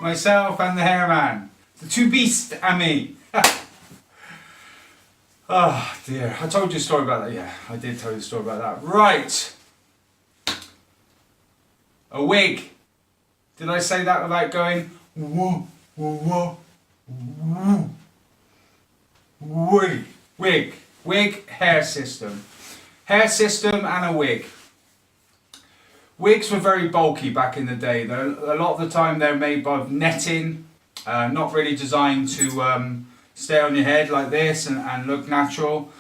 myself and the Hairman. The two beasts and me. Oh dear, I told you a story about that. Yeah, I did tell you a story about that. Right. A wig. Did I say that without going whoa, whoa, whoa, whoa? Wig, hair system. Hair system and a wig. Wigs were very bulky back in the day. A lot of the time they're made of netting, not really designed to stay on your head like this and look natural.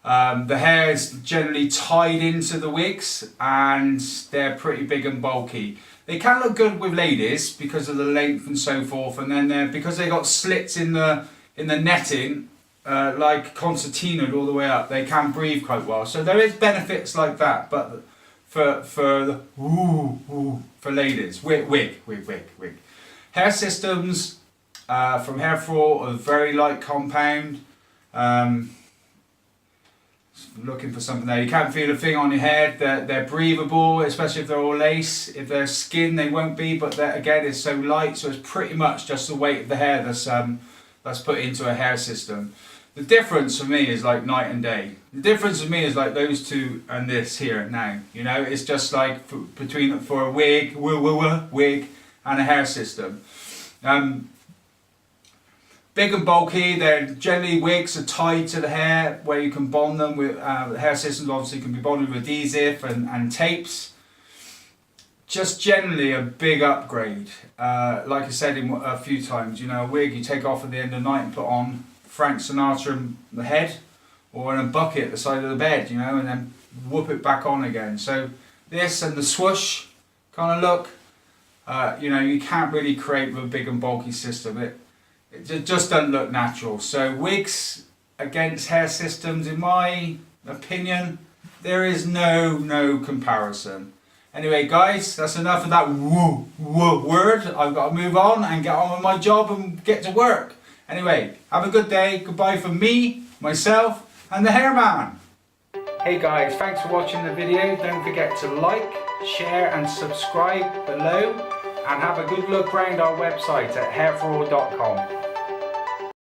The hair is generally tied into the wigs and they're pretty big and bulky. They can look good with ladies because of the length and so forth, and then because they got slits in the netting, like concertina all the way up, they can breathe quite well. So there is benefits like that, but for ladies, wig. Hair systems from Hair For All are very light compound. Looking for something there. You can't feel a thing on your head. They're breathable, especially if they're all lace. If they're skin, they won't be. But that again is so light, so it's pretty much just the weight of the hair that's put into a hair system. The difference for me is like night and day. The difference for me is like those two and this here now. You know, it's just like for a wig and a hair system. Big and bulky, they're generally wigs are tied to the hair where you can bond them with, hair systems obviously can be bonded with adhesive and tapes. Just generally a big upgrade. Like I said a few times, you know, a wig you take off at the end of the night and put on Frank Sinatra in the head or in a bucket at the side of the bed, you know, and then whoop it back on again. So this and the swoosh kind of look, you know, you can't really create with a big and bulky system. It just doesn't look natural. So wigs against hair systems, in my opinion, there is no comparison. Anyway guys, that's enough of that word. I've got to move on and get on with my job and get to work. Anyway, have a good day. Goodbye from me, myself and the Hairman. Hey guys, thanks for watching the video. Don't forget to like, share and subscribe below. And have a good look around our website at hairforall.com.